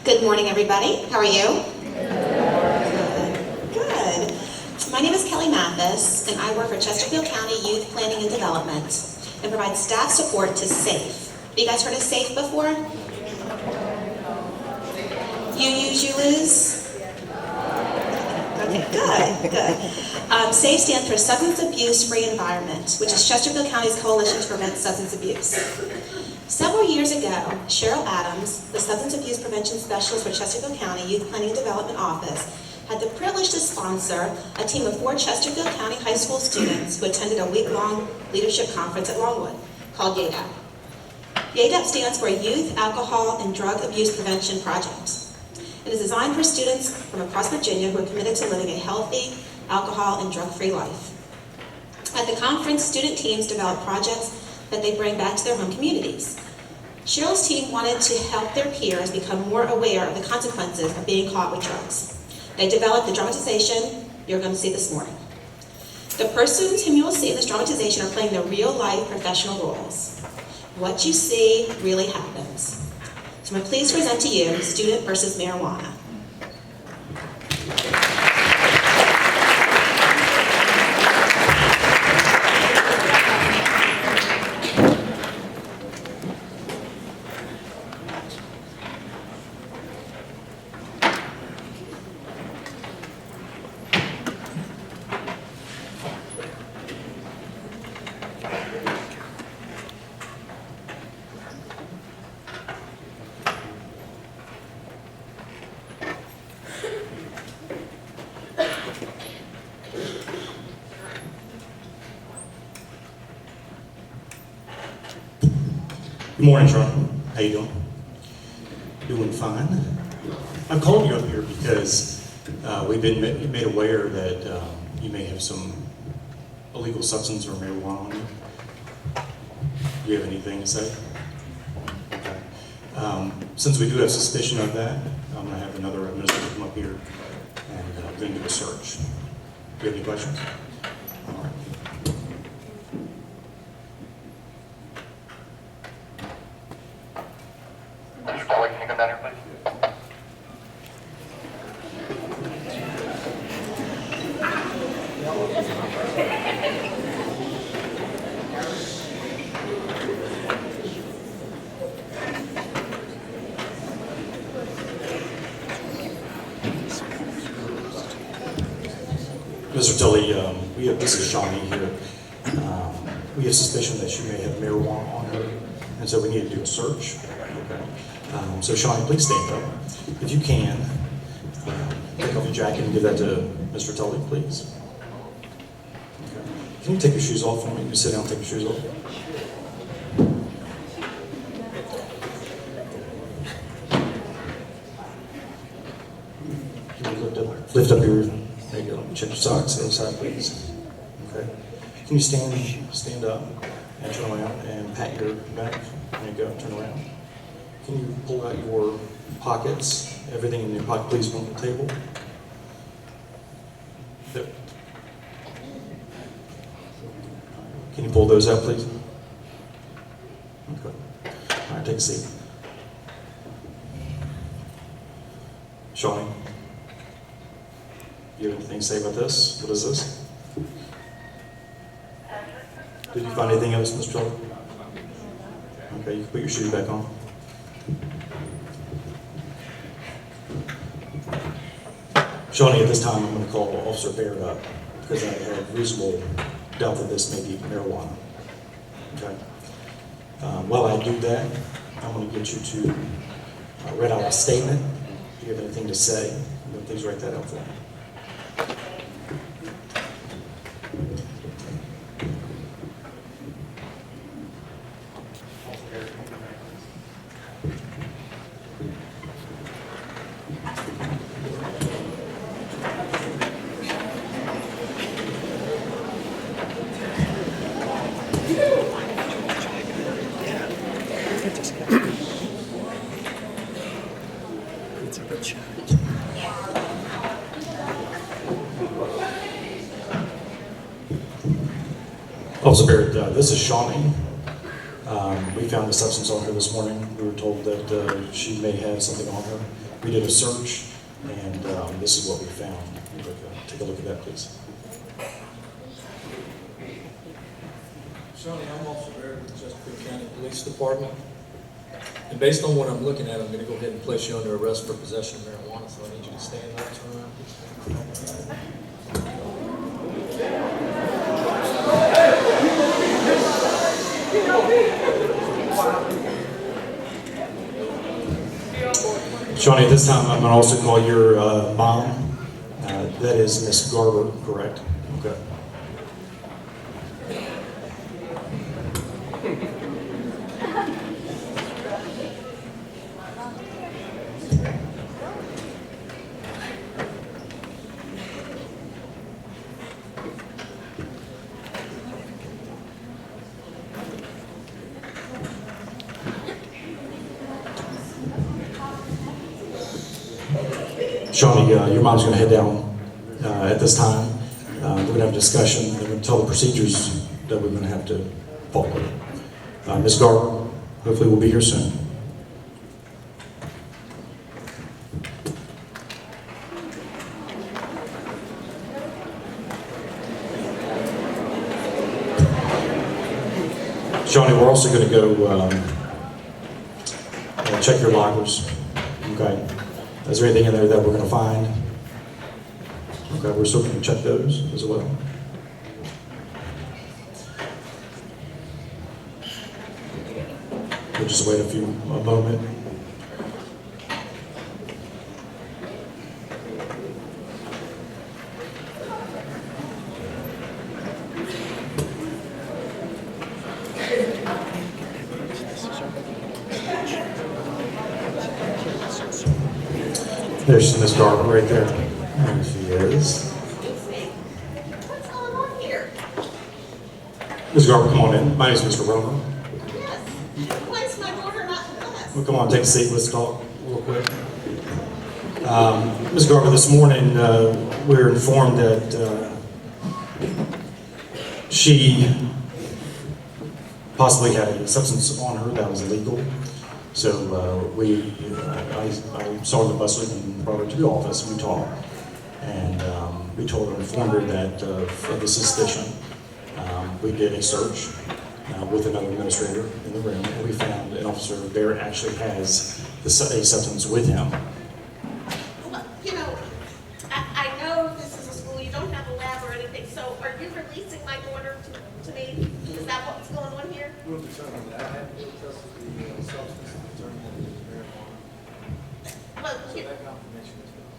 Good morning, everybody. How are you? Good. My name is Kelly Mathis, and I work for Chesterfield County Youth Planning and Development and provide staff support to SAFE. Have you guys heard of SAFE before? You use, you lose? Okay, good. SAFE stands for Substance Abuse Free Environment, which is Chesterfield County's coalition to prevent substance abuse. Several years ago, Cheryl Adams, the Substance Abuse Prevention Specialist for Chesterfield County Youth Planning and Development Office, had the privilege to sponsor a team of 4 Chesterfield County high school students who attended a week-long leadership conference at Longwood called YADAP. YADAP stands for Youth Alcohol and Drug Abuse Prevention Project. It is designed for students from across Virginia who are committed to living a healthy, alcohol and drug-free life. At the conference, student teams develop projects that they bring back to their home communities. Cheryl's team wanted to help their peers become more aware of the consequences of being caught with drugs. They developed the dramatization you're going to see this morning. The persons whom you will see in this dramatization are playing their real-life professional roles. What you see really happens. So I'm pleased to present to you Student versus Marijuana. Good morning, Sean. How you doing? Doing fine. I've called you up here because we've been made aware that you may have some illegal substance or marijuana on you. Do you have anything to say? Okay. Since we do have suspicion of that, I'm going to have another administrator come up here and then do a search. Do you have any questions? All right. Kelly, can you come down here, please? Mr. Tully, this is Shawnee here. We have suspicion that she may have marijuana on her, and so we need to do a search. Okay. So Shawnee, please stand up. If you can, take off your jacket and give that to Mr. Tully, please. Okay. Can you take your shoes off for me? You sit down and take your shoes off. Can you lift up your, there you go, check your socks inside, please. Okay. Can you stand up and turn around and pat your back? There you go, turn around. Can you pull out your pockets? Everything in your pocket, please, from the table. There. Can you pull those out, please? Okay. All right, take a seat. Shawnee, you have anything to say about this? What is this? Did you find anything else, Mr. Tully? Okay, you can put your shoes back on. Shawnee, at this time, I'm going to call Officer Baird up because I have reasonable doubt that this may be marijuana. Okay. While I do that, I'm going to get you to read out a statement. If you have anything to say, please write that out for me. Officer Barrett, this is Shawnee. We found the substance on her this morning. We were told that she may have something on her. We did a search, and this is what we found. Take a look at that, please. Shawnee, I'm Officer Barrett with the Chesterfield County Police Department. And based on what I'm looking at, I'm going to go ahead and place you under arrest for possession of marijuana, so I need you to stand up, turn around. Shawnee, at this time, I'm going to also call your mom. That is Miss Garber, correct? Okay. Shawnee, your mom's going to head down at this time. We're going to have a discussion. We're going to tell the procedures that we're going to have to follow. Ms. Garber, hopefully we'll be here soon. Shawnee, we're also going to go check your lockers. Okay. Is there anything in there that we're going to find? Okay, we're still going to check those as well. We'll just wait a moment. There's Miss Garber right there. There she is. What's going on here? Ms. Garber, come on in. My name is Mr. Romer. Yes. When's my daughter not in class? Well, come on, take a seat. Let's talk real quick. Ms. Garber, this morning we were informed that she possibly had a substance on her that was illegal. So I saw the bus and brought her to the office, and we talked. And we told her, informed her that of the suspicion, we did a search with another administrator in the room, and we found an officer there actually has a substance with him. Well, you know, I know this is a school, you don't have a lab or anything, so are you releasing my daughter to me? Is that what's going on here? We'll determine that. I have to test the substance and determine that it is marijuana. Well, So you- that confirmation is good.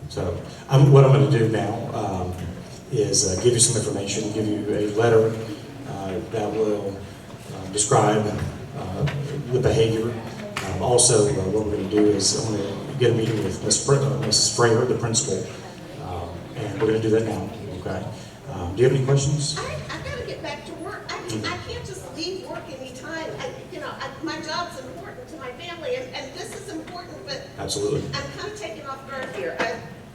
So what I'm going to do now is give you some information, give you a letter that will describe the behavior. Also, what we're going to do is I'm going to get a meeting with Mrs. Frager, the principal, and we're going to do that now. Okay. Do you have any questions? I've got to get back to work. I can't just leave work anytime. My job's important to my family, and this is important, but Absolutely. I'm kind of taken off guard here.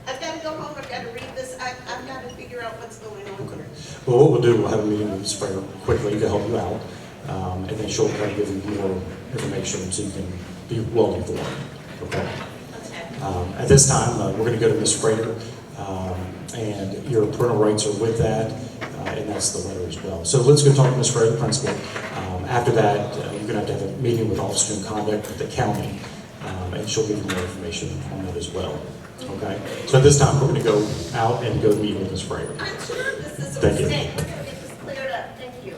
I've got to go home, I've got to read this, I've got to figure out what's going on here. Well, what we'll do, we'll have a meeting with Mrs. Frager quickly to help you out, and then she'll kind of give you more information so you can be well informed. Okay. Okay. At this time, we're going to go to Ms. Frager, and your parental rights are with that, and that's the letter as well. So let's go talk to Ms. Frager, the principal. After that, you're going to have a meeting with Office of Student Conduct with the county, and she'll give you more information on that as well. Okay? So at this time, we're going to go out and go meet with Ms. Frager. I'm sure this is a Thank you. mistake. We're going to get this cleared up. Thank you.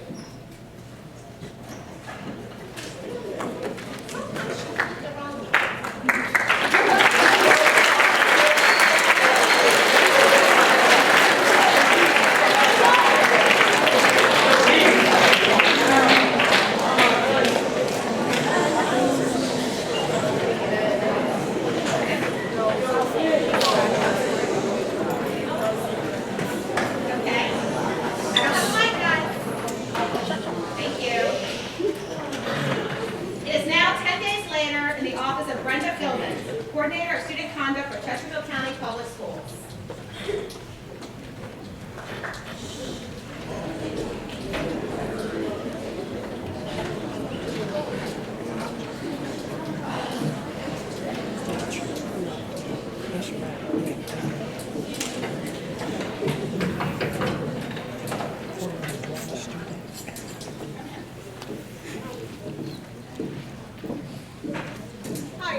Okay. Hi, guys. Thank you. It is now 10 days later in the office of Brenda Philbin, Coordinator of Student Conduct for Chesterfield County Public Schools.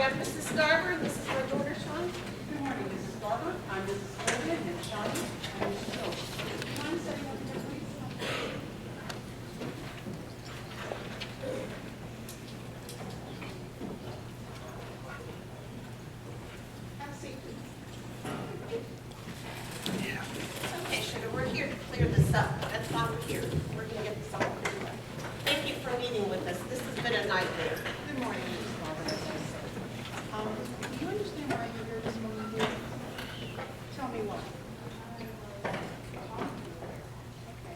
have Mrs. Garber, and this is her daughter, Shawnee. Good morning, Mrs. Garber. I'm Mrs. Coleman, and Shawnee, and Mrs. Hill. Do you mind setting up here, please? Have a seat. Okay, sugar, we're here to clear this up. That's why we're here. We're gonna get this all cleared up. Thank you for meeting with us. This has been a nightmare. Good morning, Mrs. Garber. As I said. Do you understand why you're here this morning, dear? Tell me why. Okay.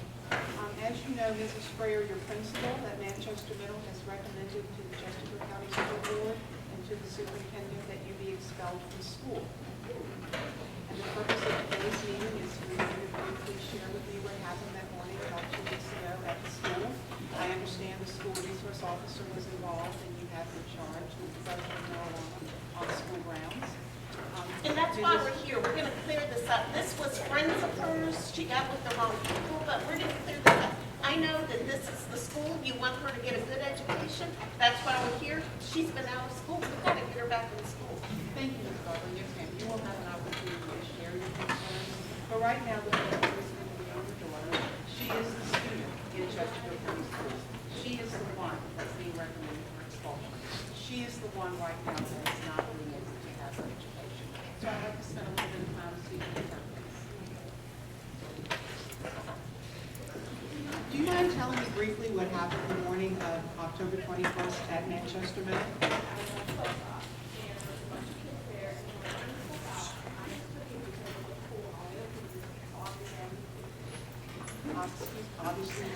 As you know, Mrs. Sprayer, your principal at Manchester Middle, has recommended to the Chesterfield County School Board and to the superintendent that you be expelled from school. And the purpose of today's meeting is for you to briefly share with me what happened that morning about 2 weeks ago at the school. I understand the school resource officer was involved and you have been charged with possession of marijuana on school grounds. And that's why we're here. We're gonna clear this up. This was friends of hers. She got with the wrong people, but we're gonna clear this up. I know that this is the school. You want her to get a good education. That's why we're here. She's been out of school. We've got to get her back in school. Thank you, Ms. Garber. Yes, ma'am. You will have an opportunity to share your concerns. But right now, the principal is going to be on the door. She is the student in Chesterfield County Schools. She is the one that's being recommended for expulsion. She is the one right now that is not being able to have her education. So I'd like to spend a little bit of time speaking with her, please. Do you mind telling me briefly what happened the morning of October 21st at Manchester Middle? Obviously,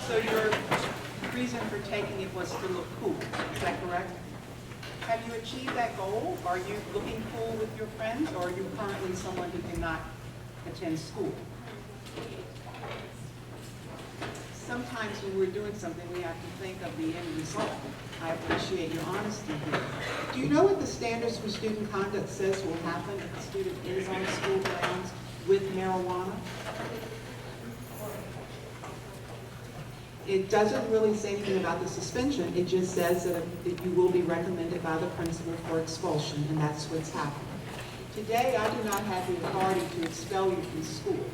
so your reason for taking it was to look cool, is that correct? Have you achieved that goal? Are you looking cool with your friends, or are you currently someone who cannot attend school? Sometimes when we're doing something, we have to think of the end result. I appreciate your honesty here. Do you know what the standards for student conduct says will happen if a student is on school grounds with marijuana? It doesn't really say anything about the suspension. It just says that you will be recommended by the principal for expulsion, and that's what's happening. Today, I do not have the authority to expel you from school.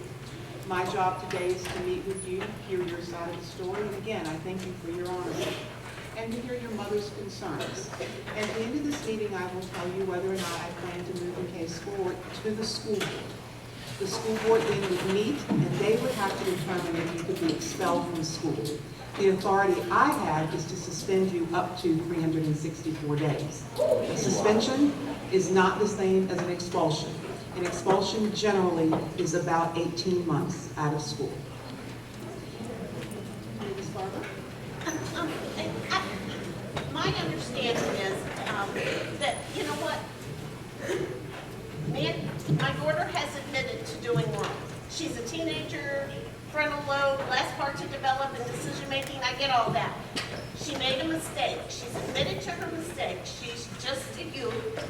My job today is to meet with you, hear your side of the story, and again, I thank you for your honesty, and to hear your mother's concerns. At the end of this meeting, I will tell you whether or not I plan to move the case forward to the school board. The school board then would meet, and they would have to determine if you could be expelled from school. The authority I have is to suspend you up to 364 days. A suspension is not the same as an expulsion. An expulsion generally is about 18 months out of school. Ms. Barber? My understanding is that, you know what, my daughter has admitted to doing wrong. She's a teenager, frontal lobe, last part to develop, and decision making, I get all that. She made a mistake. She's admitted to her mistake. She's just a youth.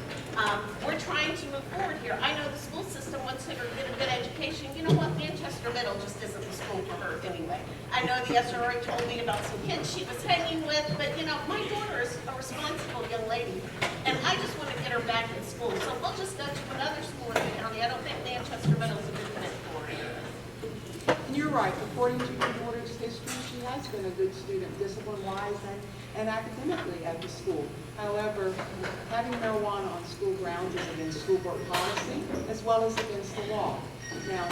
We're trying to move forward here. I know the school system wants her to get a good education. You know what? Manchester Middle just isn't the school for her anyway. I know the SRA told me about some kids she was hanging with, but you know, my daughter is a responsible young lady, and I just want to get her back in school. So we'll just go to another school in the county. I don't think Manchester Middle is a good fit for her. And you're right, according to your daughter's history, she has been a good student, discipline-wise and academically at the school. However, having marijuana on school grounds is against school board policy as well as against the law. Now,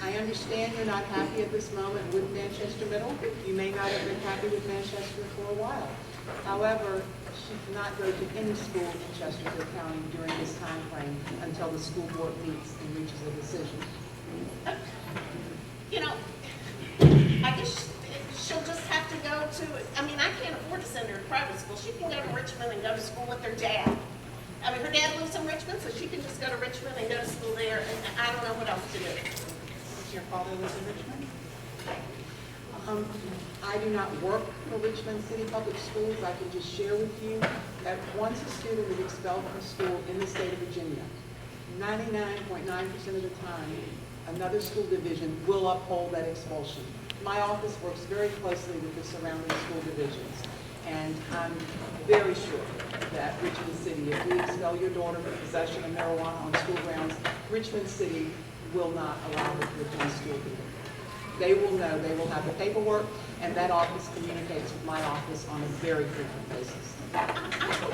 I understand you're not happy at this moment with Manchester Middle. You may not have been happy with Manchester for a while. However, she cannot go to any school in Chesterfield County during this time frame until the school board meets and reaches a decision. You know, I guess she'll just have to go to, I mean, I can't afford to send her to private school. She can go to Richmond and go to school with her dad. I mean, her dad lives in Richmond, so she can just go to Richmond and go to school there, and I don't know what else to do. Your father lives in Richmond? I do not work for Richmond City Public Schools. I can just share with you that once a student is expelled from school in the state of Virginia, 99.9% of the time, another school division will uphold that expulsion. My office works very closely with the surrounding school divisions, and I'm very sure that Richmond City, if we expel your daughter for possession of marijuana on school grounds, Richmond City will not allow her to attend school either. They will know, they will have the paperwork, and that office communicates with my office on a very frequent basis. I don't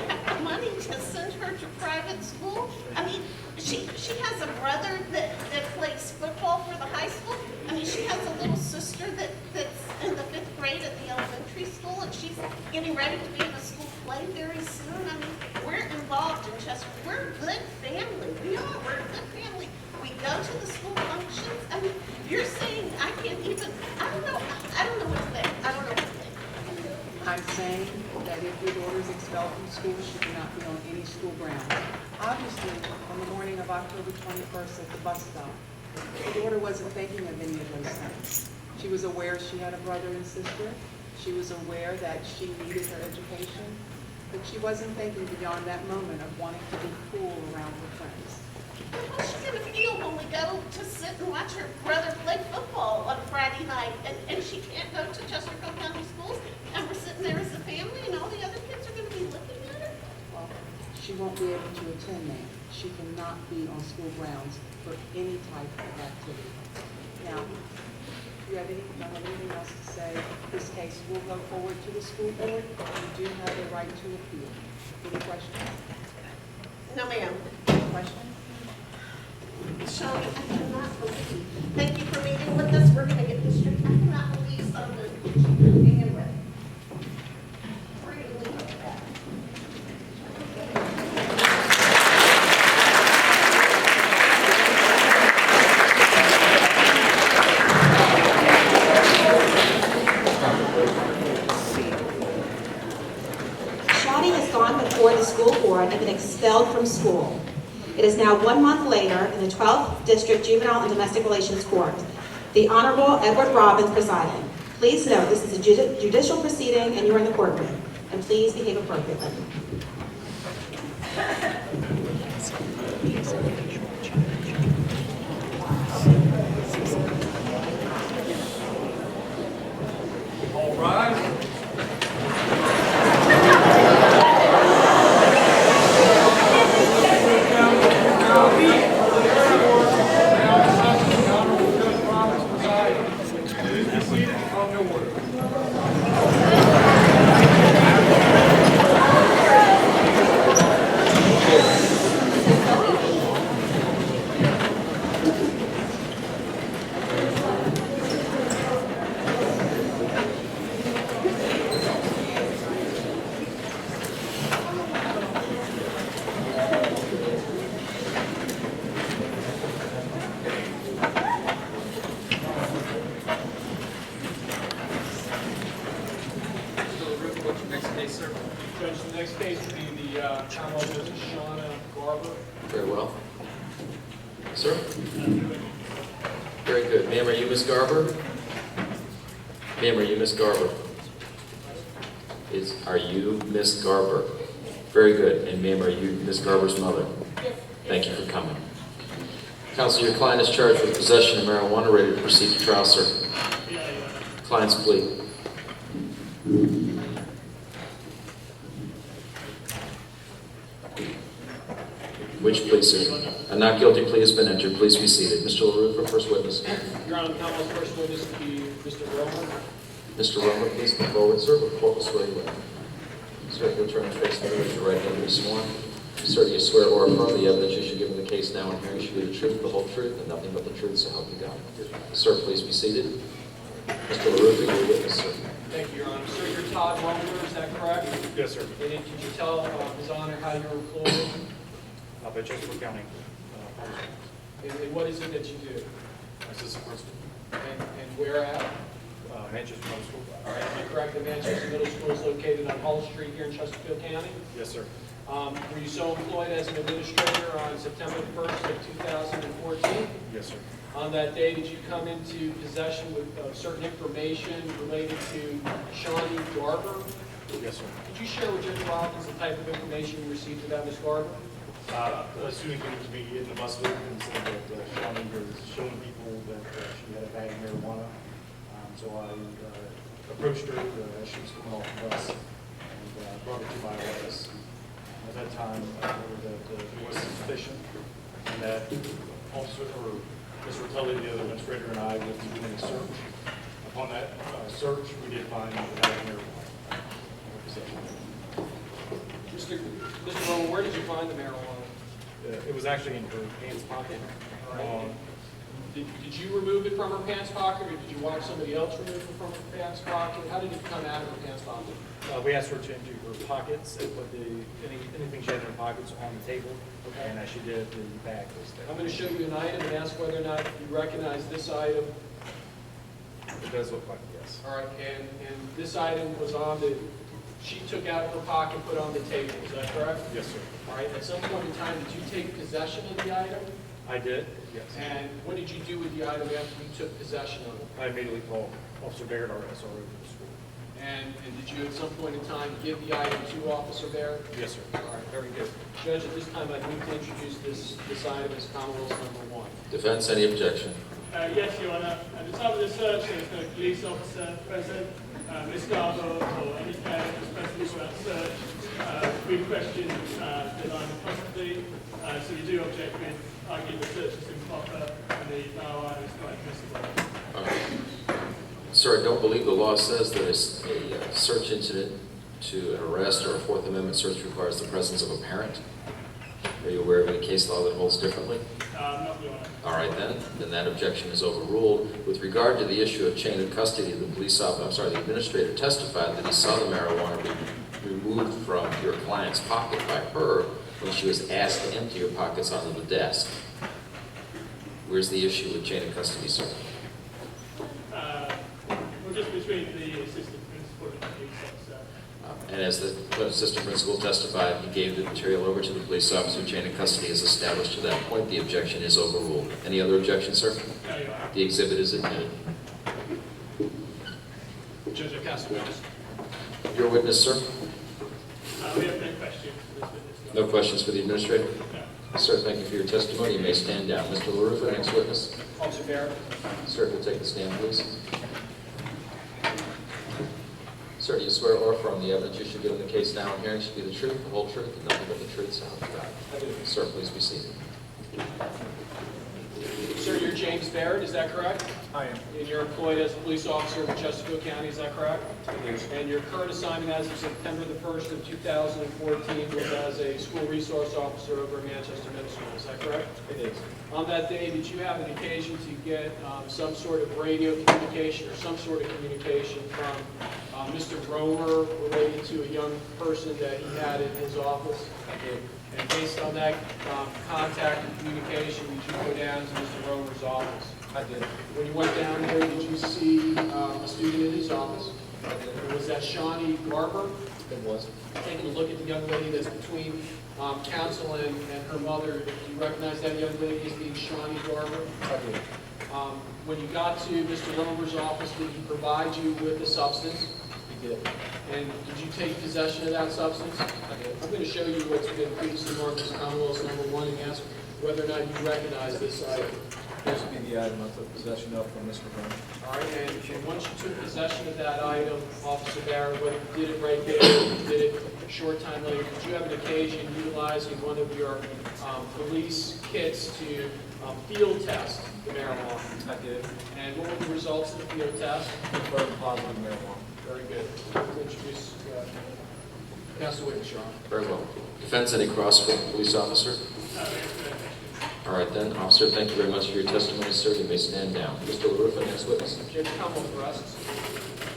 have the money to send her to private school. I mean, she has a brother that plays football for the high school. I mean, she has a little sister that's in the 5th grade at the elementary school, and she's getting ready to be in a school play very soon. I mean, we're involved in Chester. We're a good family. We are. We're a good family. We go to the school functions. I mean, you're saying I can't even, I don't know what to think. I don't know what to think. I'm saying that if your daughter is expelled from school, she cannot be on any school grounds. Obviously, on the morning of October 21st at the bus stop, your daughter wasn't thinking of any of those things. She was aware she had a brother and sister. She was aware that she needed her education, but she wasn't thinking beyond that moment of wanting to be cool around her friends. How's she gonna feel when we go to sit and watch her brother play football on a Friday night, and she can't go to Chesterfield County Schools, and we're sitting there as a family, and all the other kids are gonna be looking at her? Well, she won't be able to attend that. She cannot be on school grounds for any type of activity. Now, if you don't have anything else to say, this case will go forward to the school board. You do have the right to appeal. Any questions? No, ma'am. Questions? Shelley, I cannot believe, thank you for meeting with us, we're gonna get this straight. I cannot believe some of the kids you're hanging with. We're gonna leave it at that. Shadi has gone before the school board and been expelled from school. It is now 1 month later in the 12th District Juvenile and Domestic Relations Court. The Honorable Edward Robbins presiding. Please note this is a judicial proceeding and you are in the courtroom. And please behave appropriately. All rise. Judge, the next case will be the Commonwealth versus Shauna Garber. Very well. Sir? Very good. Ma'am, are you Miss Garber? Ma'am, are you Miss Garber? Are you Miss Garber? Very good. And ma'am, are you Miss Garber's mother? Thank you for coming. Counsel, your client is charged with possession of marijuana, ready to proceed to trial, sir. Client's plea. Which plea, sir? A not guilty plea has been entered. Please be seated. Mr. LaRue for first witness. Your Honor, the Commonwealth's first witness will be Mr. Romer. Mr. Romer, please come forward, sir. The court will swear you in. Sir, you'll turn and face me with your right hand and be sworn. Sir, do you swear or affirm the evidence you should give in the case now and hearing should be the truth, the whole truth, and nothing but the truth, so help you God? Sir, please be seated. Mr. LaRue, for your witness, sir. Thank you, Your Honor. Sir, you're Todd Romer, is that correct? Yes, sir. And then could you tell His Honor how you're employed? By Chesterfield County. And what is it that you do? Assistant principal. And where at? Manchester Middle School. All right, am I correct that Manchester Middle School is located on Hall Street here in Chesterfield County? Yes, sir. Were you so employed as an administrator on September 1st of 2014? Yes, sir. On that day, did you come into possession with certain information related to Shawnee Garber? Yes, sir. Could you share with Judge Robbins the type of information you received about Ms. Garber? A student came to me in the bus loop and said that Shawnee was showing people that she had a bag of marijuana. So I approached her as she was coming off the bus and brought her to my office. At that time, I heard that it was suspicion and that Officer, or Mr. Tully, the other administrator, and I would be doing a search. Upon that search, we did find that it had marijuana. Mr. Rowan, where did you find the marijuana? It was actually in her pants pocket. Did you remove it from her pants pocket, or did you watch somebody else remove it from her pants pocket? How did it come out of her pants pocket? We asked her to empty her pockets and put anything she had in her pockets on the table. Okay. And as she did, the bag was there. I'm going to show you an item and ask whether or not you recognize this item. It does look like, yes. All right, and this item was she took out of her pocket, put on the table, is that correct? Yes, sir. All right, at some point in time, did you take possession of the item? I did, yes. And what did you do with the item after you took possession of it? I immediately called Officer Baird, our SRO for the school. And did you at some point in time give the item to Officer Barrett? Yes, sir. All right, very good. Judge, at this time, I'd move to introduce this item as Commonwealth number 1. Defense, any objection? Yes, Your Honor. At the time of the search, there was no police officer present. Ms. Garbo or any parent was present for that search. We questioned the line of custody, so we do object with arguing the search is improper and the marijuana is not admissible. Sir, I don't believe the law says that a search incident to an arrest or a Fourth Amendment search requires the presence of a parent. Are you aware of any case law that holds differently? Not, Your Honor. All right, then that objection is overruled. With regard to the issue of chain of custody, the administrator testified that he saw the marijuana be removed from your client's pocket by her when she was asked to empty her pockets onto the desk. Where's the issue with chain of custody, sir? Well, just between the assistant principal and the police officer. And as the assistant principal testified, he gave the material over to the police officer. Chain of custody is established to that point. The objection is overruled. Any other objections, sir? No, Your Honor. The exhibit is admitted. Judge, I cast a witness. Your witness, sir? We have no questions for this witness. No questions for the administrator? No. Sir, thank you for your testimony. You may stand down. Mr. LaRufa, next witness. Officer Barrett. Sir, if you'll take the stand, please. Sir, do you swear or affirm the evidence you should give in the case now and hearing should be the truth, the whole truth, and nothing but the truth, so help you God? I do. Sir, please be seated. Sir, you're James Barrett, is that correct? I am. And you're employed as a police officer in Chesterfield County, is that correct? Yes. And your current assignment as of September the 1st of 2014 was as a school resource officer over at Manchester Middle School, is that correct? It is. On that day, did you have an occasion to get some sort of radio communication or some sort of communication from Mr. Romer related to a young person that he had in his office? I did. And based on that contact and communication, did you go down to Mr. Romer's office? I did. When you went down there, did you see a student in his office? I did. Was that Shawnee Garber? It was. Taking a look at the young lady that's between counsel and her mother, do you recognize that young lady as being Shawnee Garber? I did. When you got to Mr. Romer's office, did he provide you with a substance? He did. And did you take possession of that substance? I did. I'm going to show you what's been previously marked as Commonwealth number 1 and ask whether or not you recognize this item. This would be the item I took possession of from Mr. Brown. All right, and once you took possession of that item, Officer Barrett, whether you did it right there or you did it a short time later, did you have an occasion utilizing one of your police kits to field test the marijuana? I did. And what were the results of the field test? Confirmed positive marijuana. Very good. I'll introduce Counsel Witness, Your Honor. Very well. Defense, any cross for the police officer? All right then, officer, thank you very much for your testimony, sir. You may stand down. Mr. LaRufa, next witness. Judge Commonwealth rests.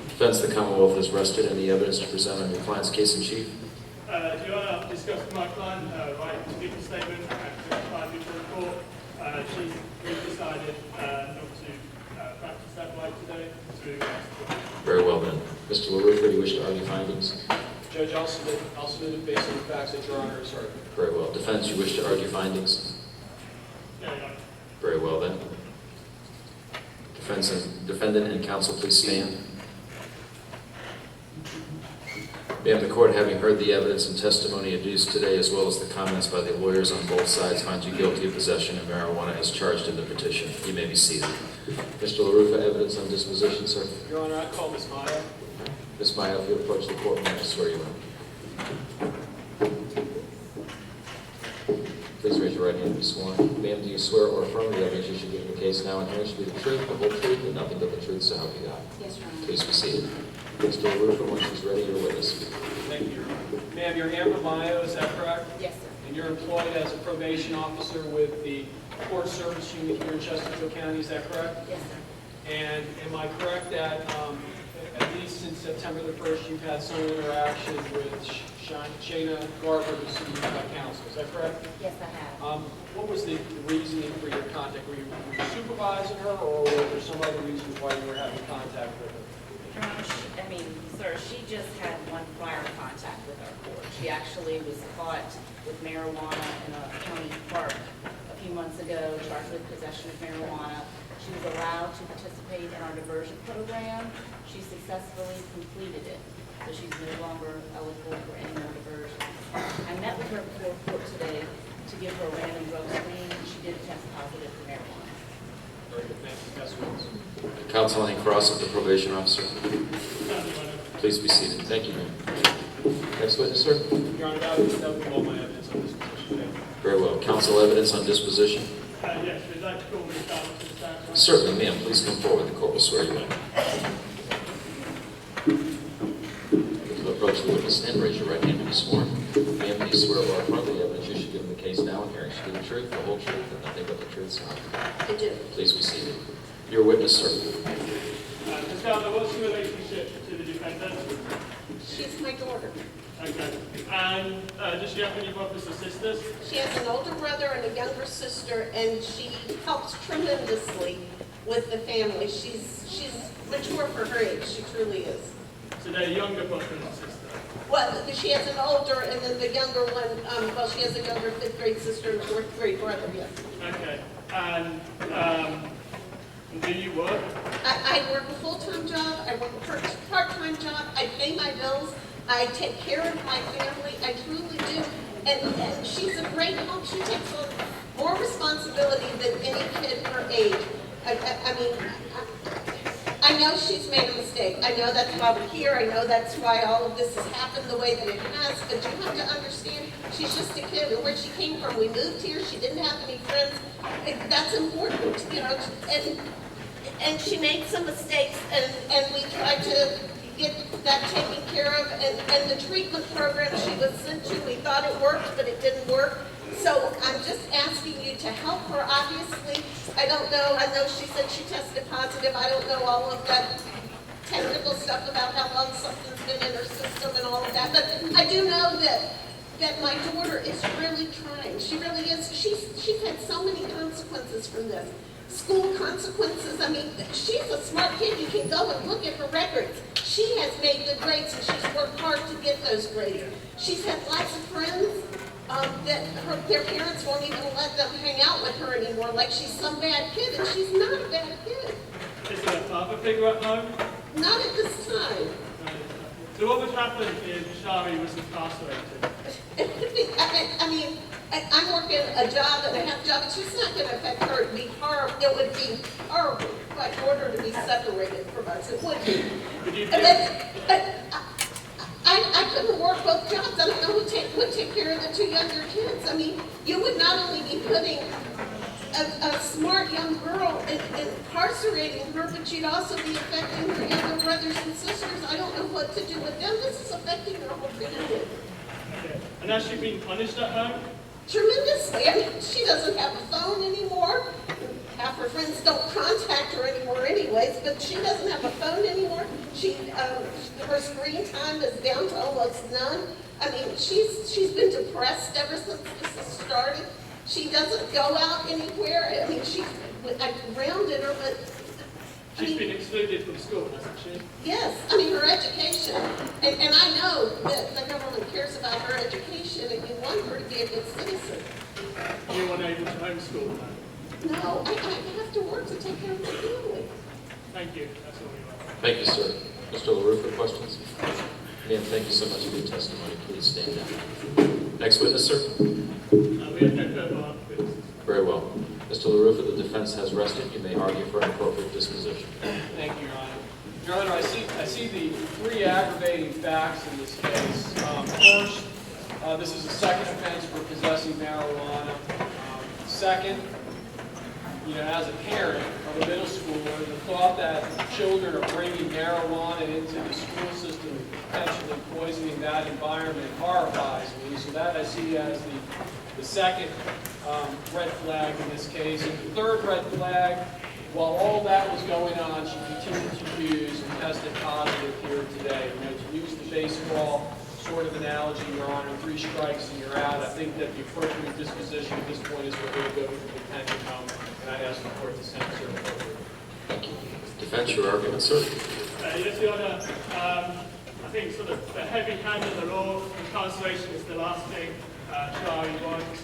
Defense, the Commonwealth has rested. Any evidence to present on your client's case in chief? Your Honor, I've discussed with my client, right to give a statement and testify before the court. We've decided not to practice that right today. Very well then. Mr. LaRufa, do you wish to argue findings? Judge, I'll submit it based on the facts that Your Honor has heard. Very well. Defense, you wish to argue findings? Yeah, Your Honor. Very well then. Defendant and counsel, please stand. May the court, having heard the evidence and testimony adduced today, as well as the comments by the lawyers on both sides, find you guilty of possession of marijuana as charged in the petition. You may be seated. Mr. LaRufa, evidence on disposition, sir. Your Honor, I call Ms. Maya. Ms. Maya, if you approach the court, ma'am, I swear you in. Please raise your right hand and be sworn. Ma'am, do you swear or affirm the evidence you should give in the case now and here should be the truth, the whole truth, and nothing but the truth, so help you God? Yes, Your Honor. Please be seated. Mr. LaRufa, once she's ready, your witness. Thank you. Ma'am, you're Amber Mayo, is that correct? Yes, sir. And you're employed as a probation officer with the Court Service Unit here in Chesterfield County, is that correct? Yes, sir. And am I correct that at least since September the 1st, you've had some interaction with Shayna Garber, who's the counsel, is that correct? Yes, I have. What was the reasoning for your contact? Were you supervising her, or were there some other reasons why you were having contact with her? Your Honor, sir, she just had one prior contact with our court. She actually was caught with marijuana in a county park a few months ago, charged with possession of marijuana. She was allowed to participate in our diversion program. She successfully completed it, so she's no longer eligible for any more diversions. I met with her before court today to give her a random drug screen. She did test positive for marijuana. Very good, thank you. That's what Counsel, any cross of the probation officer? None, Your Honor. Please be seated. Thank you, ma'am. Next witness, sir. Your Honor, that would be all my evidence on this position. Very well. Counsel, evidence on disposition? Yes, we'd like to call Ms. Garber to the stand. Certainly, ma'am. Please come forward. The court will swear you in. If you approach the witness stand, raise your right hand to be sworn. Ma'am, do you swear or affirm the evidence you should give in the case now and here should be the truth, the whole truth, and nothing but the truth, so help you God? I do. Please be seated. Your witness, sir. Ms. Garber, what's your relationship to the defendant? She's my daughter. Okay. And does she have any brothers or sisters? She has an older brother and a younger sister, and she helps tremendously with the family. She's mature for her age. She truly is. So they're younger brothers and sisters. Well, she has an older, and then the younger one, she has a younger 5th grade sister and a 4th grade brother, yes. Okay. And do you work? I work a full-time job, I work a part-time job, I pay my bills, I take care of my family, I truly do. And she's a great help. She takes on more responsibility than any kid her age. I know she's made a mistake. I know that's why we're here. I know that's why all of this has happened the way that it has. But you have to understand, she's just a kid. And where she came from, we moved here. She didn't have any friends. That's important, you know. And she made some mistakes, and we tried to get that taken care of. And the treatment program she was sent to, we thought it worked, but it didn't work. So I'm just asking you to help her. Obviously, I don't know. I know she said she tested positive. I don't know all of that technical stuff about how long something's been in her system and all of that. But I do know that my daughter is really trying. She really is. She's had so many consequences from this. School consequences. I mean, she's a smart kid. You can go and look at her records. She has made good grades, and she's worked hard to get those grades. She's had lots of friends. Their parents won't even let them hang out with her anymore, like she's some bad kid, and she's not a bad kid. Is there a father figure at home? Not at this time. So what would happen if Shari was incarcerated? I'm working a job and a half job. It's just not going to affect her. It would be horrible. It would be horrible for my daughter to be separated from us. It would be. Would you I couldn't work both jobs. I don't know who would take care of the 2 younger kids. I mean, you would not only be putting a smart young girl and incarcerating her, but you'd also be affecting her younger brothers and sisters. I don't know what to do with them. This is affecting her whole family. Okay. And has she been punished at home? Tremendously. I mean, she doesn't have a phone anymore. Half her friends don't contact her anymore anyways, but she doesn't have a phone anymore. Her screen time is down to almost none. I mean, she's been depressed ever since this has started. She doesn't go out anywhere. I mean, I've grounded her, but She's been excluded from school, hasn't she? yes, I mean, her education. And I know that the government cares about her education, and you want her to be a good citizen. You weren't able to homeschool her. No, I have to work to take care of my family. Thank you. That's all we want. Thank you, sir. Mr. LaRufa, questions? Ma'am, thank you so much for your testimony. Please stand down. Next witness, sir. We have no further witnesses. Very well. Mr. Until the roof of the defense has rested, you may argue for an appropriate disposition. Thank you, Your Honor. Your Honor, I see the three aggravating facts in this case. First, this is a second offense for possessing marijuana. Second, as a parent of a middle schooler, the thought that children are bringing marijuana into the school system and potentially poisoning that environment horrifies me. So that I see as the second red flag in this case. And the third red flag, while all that was going on, she continued to use and tested positive here today. To use the baseball sort of analogy, Your Honor, 3 strikes and you're out. I think that the appropriate disposition at this point is for her to go to the detention home, and I ask the court to sentence her appropriately. Thank you. Defense, your argument, sir. Yes, Your Honor. I think sort of the heavy hand of the law, incarceration is the last thing Shari wants.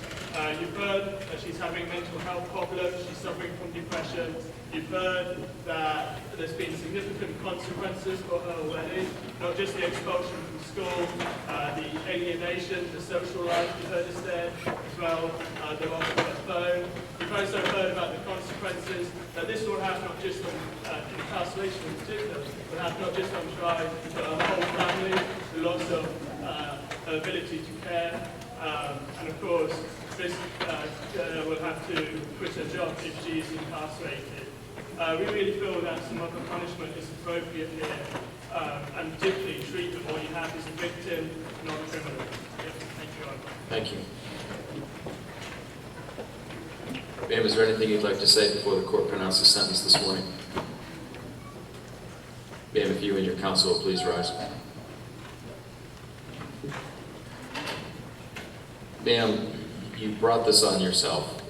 You've heard that she's having mental health problems, she's suffering from depression. You've heard that there's been significant consequences for her already, not just the expulsion from school, the alienation, the social life, you heard us there, as well, the loss of her phone. You've also heard about the consequences that this will have not just on incarceration in particular, but have not just on Shari, but her whole family, the loss of her ability to care, and of course, this girl will have to quit her job if she is incarcerated. We really feel that some other punishment is appropriate here, and particularly treatment what you have is a victim, not a criminal. Yep. Thank you, Your Honor. Thank you. Ma'am, is there anything you'd like to say before the court pronounces sentence this morning? Ma'am, if you and your counsel will please rise. Ma'am, you brought this on yourself.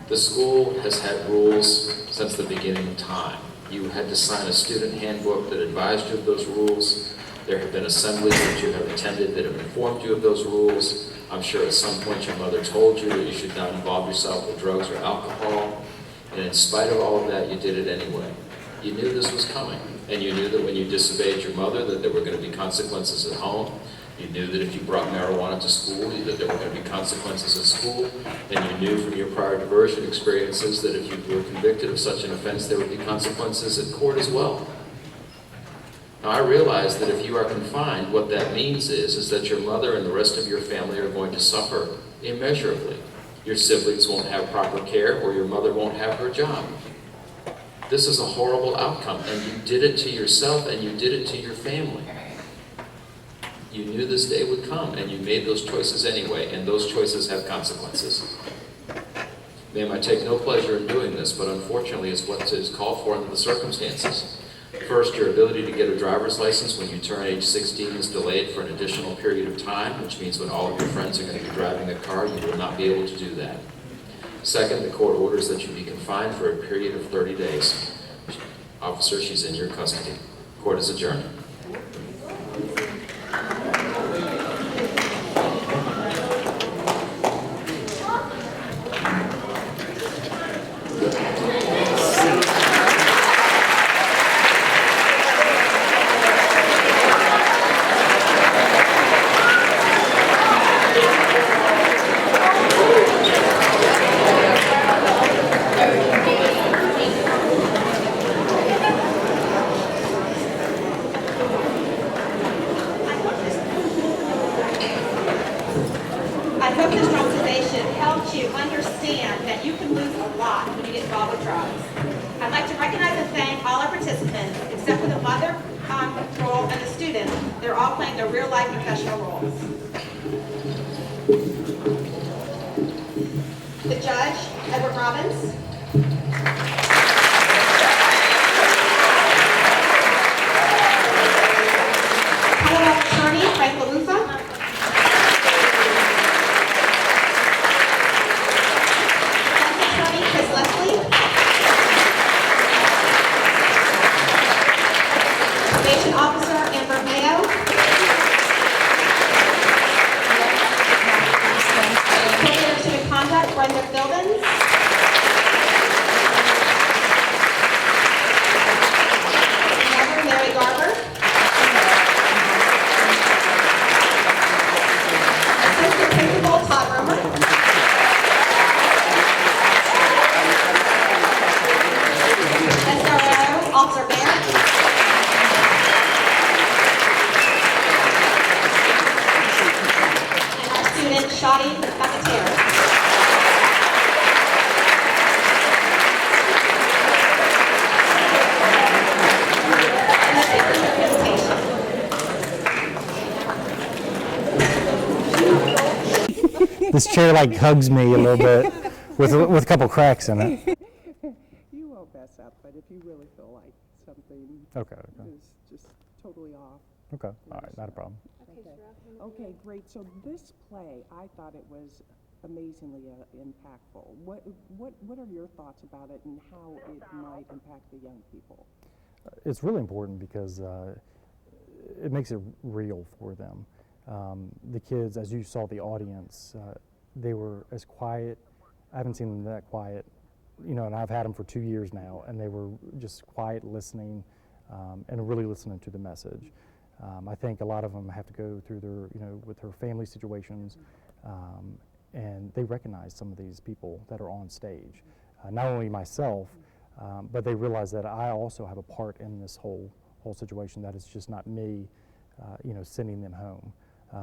The school has had rules since the beginning of time. You had to sign a student handbook that advised you of those rules. There have been assemblies that you have attended that have informed you of those rules. I'm sure at some point your mother told you that you should not involve yourself with drugs or alcohol. And in spite of all of that, you did it anyway. You knew this was coming. And you knew that when you disobeyed your mother, that there were going to be consequences at home. You knew that if you brought marijuana to school, that there were going to be consequences at school. And you knew from your prior diversion experiences that if you were convicted of such an offense, there would be consequences at court as well. Now, I realize that if you are confined, what that means is that your mother and the rest of your family are going to suffer immeasurably. Your siblings won't have proper care, or your mother won't have her job. This is a horrible outcome, and you did it to yourself, and you did it to your family. You knew this day would come, and you made those choices anyway, and those choices have consequences. Ma'am, I take no pleasure in doing this, but unfortunately it's what is called for under the circumstances. First, your ability to get a driver's license when you turn age 16 is delayed for an additional period of time, which means when all of your friends are going to be driving a car, you will not be able to do that. Second, the court orders that you be confined for a period of 30 days. Officer, she's in your custody. Court is adjourned. I hope this conversation helped you understand that you can lose a lot when you get involved with drugs. I'd like to recognize and thank all our participants, except for the mother role and the student. They're all playing their real-life professional roles. The judge, Edward Robbins. Commonwealth Attorney, Frank LaRufa. Chris Leslie. Probation Officer Amber Mayo. Coordinator of Student Conduct Brenda Philbins. Dr. Tara. This chair like hugs me a little bit with a couple cracks in it. You won't mess up, but if you really feel like something Okay. is just totally off. Okay. All right. Not a problem. Okay, great. So this play, I thought it was amazingly impactful. What are your thoughts about it and how it might impact the young people? It's really important because it makes it real for them. The kids, as you saw the audience, they were as quiet. I haven't seen them that quiet, you know, and I've had them for 2 years now, and they were just quiet listening and really listening to the message. I think a lot of them have to go through their, you know, with their family situations, and they recognize some of these people that are on stage. Not only myself, but they realize that I also have a part in this whole situation, that it's just not me, you know, sending them home.